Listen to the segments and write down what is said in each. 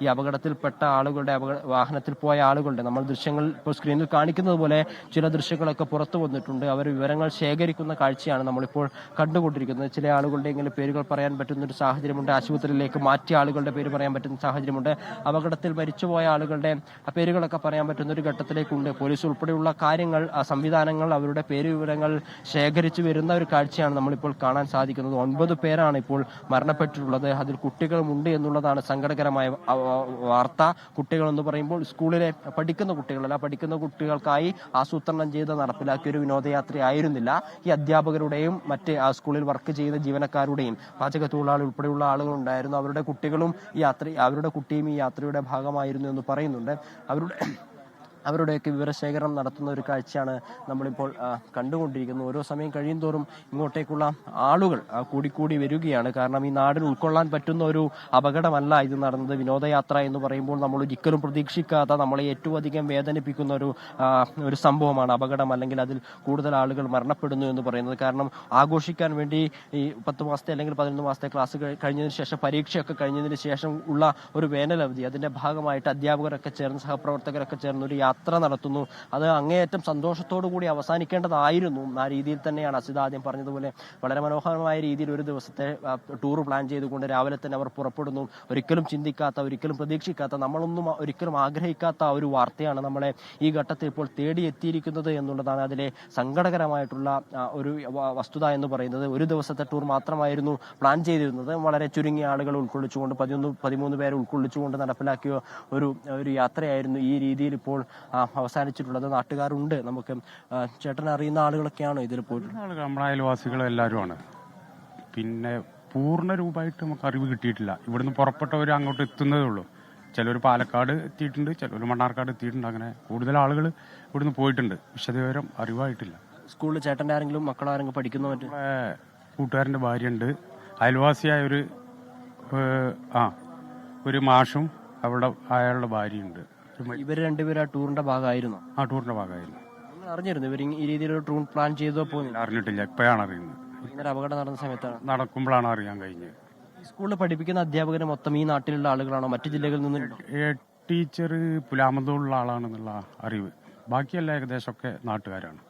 ഈ അപകടത്തിൽപ്പെട്ട ആളുകളുടെ വാഹനത്തിൽ പോയ ആളുകളുടെ നമ്മൾ ദൃശ്യങ്ങൾ ഇപ്പോൾ സ്ക്രീനിൽ കാണിക്കുന്നത് പോലെ ചില ദൃശ്യങ്ങളൊക്കെ പുറത്തു വന്നിട്ടുണ്ട്. അവർ വിവരങ്ങൾ ശേഖരിക്കുന്ന കാഴ്ചയാണ് നമ്മളിപ്പോൾ കണ്ടുകൊണ്ടിരിക്കുന്നത്. ചില ആളുകളുടെയെങ്കിലും പേരുകൾ പറയാൻ പറ്റുന്ന ഒരു സാഹചര്യമുണ്ട്. ആശുപത്രിയിലേക്ക് മാറ്റിയ ആളുകളുടെ പേര് പറയാൻ പറ്റുന്ന സാഹചര്യമുണ്ട്. അപകടത്തിൽ മരിച്ചുപോയ ആളുകളുടെ പേരുകളൊക്കെ പറയാൻ പറ്റുന്ന ഒരു ഘട്ടത്തിലേക്കുണ്ട്. പോലീസ് ഉൾപ്പെടെയുള്ള കാര്യങ്ങൾ, സംവിധാനങ്ങൾ അവരുടെ പേര് വിവരങ്ങൾ ശേഖരിച്ചു വരുന്ന ഒരു കാഴ്ചയാണ് നമ്മളിപ്പോൾ കാണാൻ സാധിക്കുന്നത്. 9 പേരാണ് ഇപ്പോൾ മരണപ്പെട്ടിട്ടുള്ളത്. അതിൽ കുട്ടികളുമുണ്ട് എന്നുള്ളതാണ് സങ്കടകരമായ വാർത്ത. കുട്ടികൾ എന്ന് പറയുമ്പോൾ സ്കൂളിലെ പഠിക്കുന്ന കുട്ടികളല്ല, പഠിക്കുന്ന കുട്ടികൾക്കായി ആസൂത്രണം ചെയ്ത് നടപ്പിലാക്കിയ ഒരു വിനോദയാത്രയായിരുന്നില്ല. ഈ അധ്യാപകരുടെയും മറ്റ് ആ സ്കൂളിൽ വർക്ക് ചെയ്യുന്ന ജീവനക്കാരുടെയും പാചക തൊഴിലാളി ഉൾപ്പെടെയുള്ള ആളുകളുണ്ടായിരുന്നു. അവരുടെ കുട്ടികളും അവരുടെ കുട്ടിയും ഈ യാത്രയുടെ ഭാഗമായിരുന്നു എന്ന് പറയുന്നുണ്ട്. അവരുടെയൊക്കെ വിവരശേഖരണം നടത്തുന്ന ഒരു കാഴ്ചയാണ് നമ്മളിപ്പോൾ കണ്ടുകൊണ്ടിരിക്കുന്നത്. ഓരോ സമയം കഴിയും തോറും ഇങ്ങോട്ടേക്കുള്ള ആളുകൾ കൂടിക്കൂടി വരികയാണ്. കാരണം ഈ നാടിന് ഉൾക്കൊള്ളാൻ പറ്റുന്ന ഒരു അപകടമല്ല ഇത് നടന്നത്. വിനോദയാത്ര എന്ന് പറയുമ്പോൾ നമ്മൾ ഒരിക്കലും പ്രതീക്ഷിക്കാത്ത, നമ്മളെ ഏറ്റവും അധികം വേദനിപ്പിക്കുന്ന ഒരു സംഭവമാണ് അപകടം, അല്ലെങ്കിൽ അതിൽ കൂടുതൽ ആളുകൾ മരണപ്പെടുന്നു എന്ന് പറയുന്നത്. കാരണം ആഘോഷിക്കാൻ വേണ്ടി ഈ 10 മാസത്തെ അല്ലെങ്കിൽ 11 മാസത്തെ ക്ലാസ് കഴിഞ്ഞതിന് ശേഷം, പരീക്ഷയൊക്കെ കഴിഞ്ഞതിന് ശേഷം ഉള്ള ഒരു വേനലവധി, അതിന്റെ ഭാഗമായിട്ട് അധ്യാപകരൊക്കെ ചേർന്ന്, സഹപ്രവർത്തകരൊക്കെ ചേർന്ന് ഒരു യാത്ര നടത്തുന്നു. അത് അങ്ങേയറ്റം സന്തോഷത്തോടു കൂടി അവസാനിക്കേണ്ടതായിരുന്നു. ആ രീതിയിൽ തന്നെയാണ് അസിത ആദ്യം പറഞ്ഞതുപോലെ വളരെ മനോഹരമായ രീതിയിൽ ഒരു ദിവസത്തെ ടൂർ പ്ലാൻ ചെയ്തുകൊണ്ട് രാവിലെ തന്നെ അവർ പുറപ്പെടുന്നു. ഒരിക്കലും ചിന്തിക്കാത്ത, ഒരിക്കലും പ്രതീക്ഷിക്കാത്ത, നമ്മളൊന്നും ഒരിക്കലും ആഗ്രഹിക്കാത്ത ഒരു വാർത്തയാണ് നമ്മളെ ഈ ഘട്ടത്തിൽ ഇപ്പോൾ തേടിയെത്തിയിരിക്കുന്നത് എന്നുള്ളതാണ് അതിലെ സങ്കടകരമായിട്ടുള്ള ഒരു വസ്തുത എന്ന് പറയുന്നത്. ഒരു ദിവസത്തെ ടൂർ മാത്രമായിരുന്നു പ്ലാൻ ചെയ്തിരുന്നത്. വളരെ ചുരുങ്ങിയ ആളുകൾ ഉൾക്കൊള്ളിച്ചുകൊണ്ട് 13 പേരെ ഉൾക്കൊള്ളിച്ചുകൊണ്ട് നടപ്പിലാക്കിയ ഒരു യാത്രയായിരുന്നു ഈ രീതിയിൽ ഇപ്പോൾ അവസാനിച്ചിട്ടുള്ളത്. നാട്ടുകാരുണ്ട്, നമുക്ക് ചേട്ടൻ അറിയുന്ന ആളുകളൊക്കെയാണ് ഇതിൽ പോയിട്ടുള്ളത്. നമ്മുടെ അയൽവാസികളും എല്ലാവരുമാണ്. പിന്നെ പൂർണ്ണ രൂപമായിട്ട് നമുക്ക് അറിവ് കിട്ടിയിട്ടില്ല. ഇവിടുന്ന് പുറപ്പെട്ടവർ അങ്ങോട്ട് എത്തുന്നതേ ഉള്ളൂ. ചിലർ പാലക്കാട് എത്തിയിട്ടുണ്ട്, ചിലർ മണ്ണാർക്കാട് എത്തിയിട്ടുണ്ട്. അങ്ങനെ കൂടുതൽ ആളുകൾ ഇവിടുന്ന് പോയിട്ടുണ്ട്. വിശദവിവരം അറിവായിട്ടില്ല. സ്കൂളിൽ ചേട്ടൻ്റെ ആരെങ്കിലും മക്കളാരെങ്കിലും പഠിക്കുന്ന കൂട്ടുകാരൻ്റെ ഭാര്യയുണ്ട്. അയൽവാസിയായ ഒരു മാഷും അയാളുടെ ഭാര്യയുണ്ട്. ഇവർ രണ്ടുപേരും ആ ടൂറിന്റെ ഭാഗമായിരുന്നു. ആ ടൂറിന്റെ ഭാഗമായിരുന്നു. നിങ്ങൾ അറിഞ്ഞിരുന്നു ഇവർ ഈ രീതിയിലൊരു ടൂർ പ്ലാൻ ചെയ്തോ? പോകുന്നില്ല, അറിഞ്ഞിട്ടില്ല. ഇപ്പോഴാണ് അറിയുന്നത്. ഇന്നലെ അപകടം നടന്ന സമയത്താണ്, നടക്കുമ്പോഴാണ് അറിയാൻ കഴിഞ്ഞത്. ഈ സ്കൂളിൽ പഠിപ്പിക്കുന്ന അധ്യാപകര് മൊത്തം ഈ നാട്ടിലുള്ള ആളുകളാണോ, മറ്റു ജില്ലകളിൽ നിന്നുണ്ടോ? ടീച്ചർ പുലാമന്തോടുള്ള ആളാണെന്നുള്ള അറിവ്. ബാക്കിയെല്ലാം ഏകദേശമൊക്കെ നാട്ടുകാരാണ്.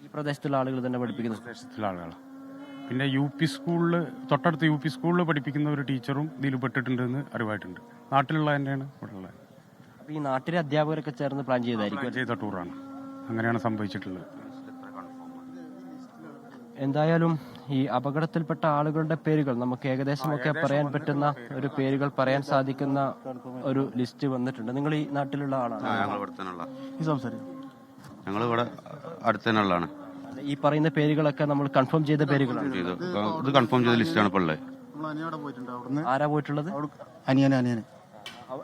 ഈ പ്രദേശത്തുള്ള ആളുകൾ തന്നെ പഠിപ്പിക്കുന്ന പ്രദേശത്തുള്ള ആളുകളാണ്. പിന്നെ തൊട്ടടുത്ത് യു പി സ്കൂളിൽ പഠിപ്പിക്കുന്ന ഒരു ടീച്ചറും ഇതിൽ പെട്ടിട്ടുണ്ടെന്ന് അറിവായിട്ടുണ്ട്. നാട്ടിലുള്ള തന്നെയാണ് ഇവിടെ ഉള്ളത്. ഈ നാട്ടിലെ അധ്യാപകരൊക്കെ ചേർന്ന് പ്ലാൻ ചെയ്ത ടൂറാണ്. അങ്ങനെയാണ് സംഭവിച്ചിട്ടുള്ളത്. എന്തായാലും ഈ അപകടത്തിൽപ്പെട്ട ആളുകളുടെ പേരുകൾ നമുക്ക് ഏകദേശമൊക്കെ പറയാൻ പറ്റുന്ന ഒരു പേരുകൾ പറയാൻ സാധിക്കുന്ന ഒരു ലിസ്റ്റ് വന്നിട്ടുണ്ട്. നിങ്ങൾ ഈ നാട്ടിലുള്ള ആളാണ്? ഞങ്ങൾ ഇവിടെ അടുത്ത് തന്നെ ഉള്ളതാണ്. ഈ പറയുന്ന പേരുകളൊക്കെ നമ്മൾ കൺഫേം ചെയ്ത പേരുകളാണ്. ഇത് കൺഫേം ചെയ്ത ലിസ്റ്റാണ് ഇപ്പോൾ ഉള്ളത്. ആരാ പോയിട്ടുള്ളത്? അനിയന്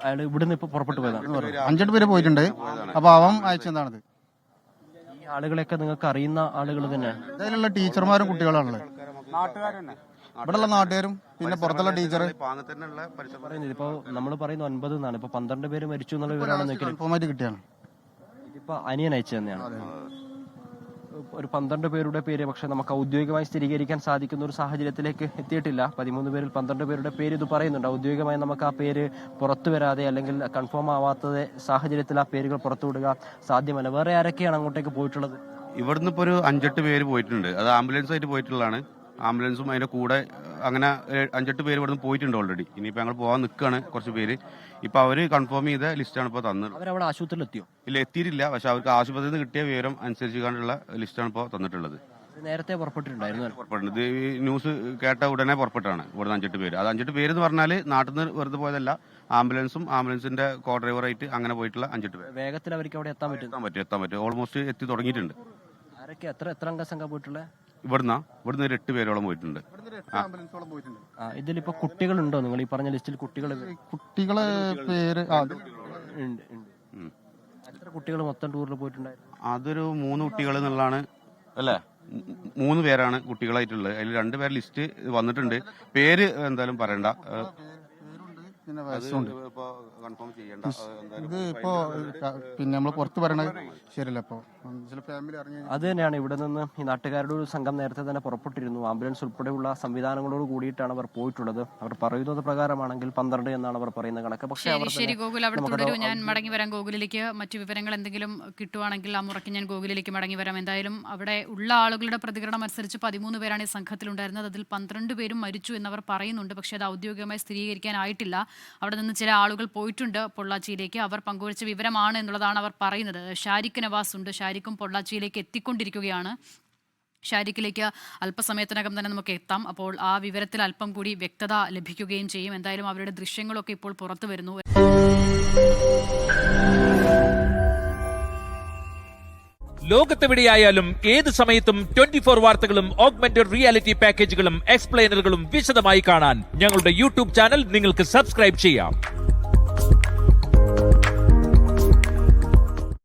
അയാൾ ഇവിടുന്ന് ഇപ്പൊ പുറപ്പെട്ടു പോയതാണ്. 5 പേര് പോയിട്ടുണ്ട്. അപ്പൊ അവൻ അയച്ചെന്താണത്? ഈ ആളുകളെയൊക്കെ നിങ്ങൾക്ക് അറിയുന്ന ആളുകൾ തന്നെ? ഇതിലുള്ള ടീച്ചർമാരും കുട്ടികളാണുള്ളത്. ഇവിടെയുള്ള നാട്ടുകാരും പിന്നെ പുറത്തുള്ള ടീച്ചർ. ഇപ്പൊ നമ്മൾ പറയുന്ന 9 എന്നാണ്. ഇപ്പൊ 12 പേര് മരിച്ചു എന്നുള്ള വിവരമാണ് കിട്ടിയാണ്. ഇതിപ്പോ അനിയൻ അയച്ചു തന്നെയാണ്. ഒരു 12 പേരുടെ പേര് പക്ഷെ നമുക്ക് ഔദ്യോഗികമായി സ്ഥിരീകരിക്കാൻ സാധിക്കുന്ന ഒരു സാഹചര്യത്തിലേക്ക് എത്തിയിട്ടില്ല. 13 പേരിൽ 12 പേരുടെ പേര് ഇത് പറയുന്നുണ്ട്. ഔദ്യോഗികമായി നമുക്ക് ആ പേര് പുറത്തു വരാതെ അല്ലെങ്കിൽ കൺഫേം ആവാത്ത സാഹചര്യത്തിൽ ആ പേരുകൾ പുറത്തുവിടുക സാധ്യമല്ല. വേറെ ആരൊക്കെയാണ് അങ്ങോട്ടേക്ക് പോയിട്ടുള്ളത്? ഇവിടുന്ന് ഇപ്പോൾ ഒരു 5-8 പേര് പോയിട്ടുണ്ട്. അത് ആംബുലൻസ് ആയിട്ട് പോയിട്ടുള്ളതാണ്. ആംബുലൻസും അതിന്റെ കൂടെ അങ്ങനെ 5-8 പേര് ഇവിടുന്ന് പോയിട്ടുണ്ട് ഓൾറെഡി. ഇനിയിപ്പോൾ ഞങ്ങൾ പോകാൻ നിൽക്കുകയാണ് കുറച്ച് പേര്. ഇപ്പൊ അവര് കൺഫേം ചെയ്ത ലിസ്റ്റാണ് ഇപ്പോൾ തന്നത്. അവരവിടെ ആശുപത്രിയിൽ എത്തിയോ? ഇല്ല, എത്തിയിട്ടില്ല. പക്ഷെ അവർക്ക് ആശുപത്രിയിൽ നിന്ന് കിട്ടിയ വിവരം അനുസരിച്ചുകൊണ്ടുള്ള ലിസ്റ്റാണ് ഇപ്പോൾ തന്നിട്ടുള്ളത്. നേരത്തെ പുറപ്പെട്ടിട്ടുണ്ടായിരുന്നു. ഇത് ന്യൂസ് കേട്ട ഉടനെ പുറപ്പെട്ടാണ് ഇവിടുന്ന് 5-8 പേര്. അത് 5-8 പേര് എന്ന് പറഞ്ഞാൽ നാട്ടിൽ നിന്ന് വെറുതെ പോയതല്ല. ആംബുലൻസിന്റെ കോ ഡ്രൈവറായിട്ട് അങ്ങനെ പോയിട്ടുള്ള 5-8 പേര്. വേഗത്തിൽ അവർക്ക് അവിടെ എത്താൻ പറ്റും. ഓൾമോസ്റ്റ് എത്തി തുടങ്ങിയിട്ടുണ്ട്. ആരൊക്കെ എത്ര അംഗ സംഘം പോയിട്ടുള്ളത്? ഇവിടുന്ന് ഒരു 8 പേരോളം പോയിട്ടുണ്ട്. ഇതിലിപ്പോ കുട്ടികളുണ്ടോ? നിങ്ങൾ ഈ പറഞ്ഞ ലിസ്റ്റിൽ കുട്ടികളെ പേര് എത്ര കുട്ടികൾ മൊത്തം ടൂറിൽ പോയിട്ടുണ്ടായിരുന്നു? അതൊരു 3 കുട്ടികൾ എന്നുള്ളതാണ് അല്ലേ? 3 പേരാണ് കുട്ടികളായിട്ടുള്ളത്. അതിൽ 2 പേര് ലിസ്റ്റ് വന്നിട്ടുണ്ട്. പേര് എന്തായാലും പറയണ്ട. പിന്നെ വയസ്സുണ്ട്. കൺഫേം ചെയ്യേണ്ട ഇത് ഇപ്പോ പിന്നെ നമ്മൾ പുറത്ത് പറയണത് ശരിയല്ല. ഇപ്പോ ചില ഫാമിലി അറിഞ്ഞു അത് തന്നെയാണ് ഇവിടെ നിന്ന് ഈ നാട്ടുകാരുടെ ഒരു സംഘം നേരത്തെ തന്നെ പുറപ്പെട്ടിരുന്നു. ആംബുലൻസ് ഉൾപ്പെടെയുള്ള സംവിധാനങ്ങളോട് കൂടിയിട്ടാണ് അവർ പോയിട്ടുള്ളത്. അവർ പറയുന്നത് പ്രകാരമാണെങ്കിൽ 12 എന്നാണ് അവർ പറയുന്ന കണക്ക്. പക്ഷേ ശരി ഗോകുൽ, അവിടെ തുടരൂ. ഞാൻ മടങ്ങി വരാം ഗോകുലിലേക്ക്. മറ്റു വിവരങ്ങൾ എന്തെങ്കിലും കിട്ടുവാണെങ്കിൽ ആ മുറയ്ക്ക് ഞാൻ ഗോകുലിലേക്ക് മടങ്ങി വരാം. എന്തായാലും അവിടെ ഉള്ള ആളുകളുടെ പ്രതികരണം അനുസരിച്ച് 13 പേരാണ് ഈ സംഘത്തിലുണ്ടായിരുന്നത്. അതിൽ 12 പേരും മരിച്ചു എന്നവർ പറയുന്നുണ്ട്. പക്ഷേ അത് ഔദ്യോഗികമായി സ്ഥിരീകരിക്കാനായിട്ടില്ല. അവിടെ നിന്ന് ചില ആളുകൾ പോയിട്ടുണ്ട് പൊള്ളാച്ചിയിലേക്ക്. അവർ പങ്കുവച്ച വിവരമാണ് എന്നുള്ളതാണ് അവർ പറയുന്നത്. ഷാരിഖ് നവാസ് ഉണ്ട്. ഷാരിഖും പൊള്ളാച്ചിയിലേക്ക് എത്തിക്കൊണ്ടിരിക്കുകയാണ്. ഷാരിഖിലേക്ക് അല്പസമയത്തിനകം തന്നെ നമുക്ക് എത്താം. അപ്പോൾ ആ വിവരത്തിൽ അല്പം കൂടി വ്യക്തത ലഭിക്കുകയും ചെയ്യും. എന്തായാലും അവരുടെ ദൃശ്യങ്ങളൊക്കെ ഇപ്പോൾ പുറത്തു വരുന്നു. ലോകത്തെവിടെയായാലും ഏത് സമയത്തും 24 വാർത്തകളും ഓഗ്മെന്റഡ് റിയാലിറ്റി പാക്കേജുകളും എക്സ്പ്ലെയിനറുകളും വിശദമായി കാണാൻ ഞങ്ങളുടെ യൂട്യൂബ് ചാനൽ നിങ്ങൾക്ക് സബ്സ്ക്രൈബ് ചെയ്യാം.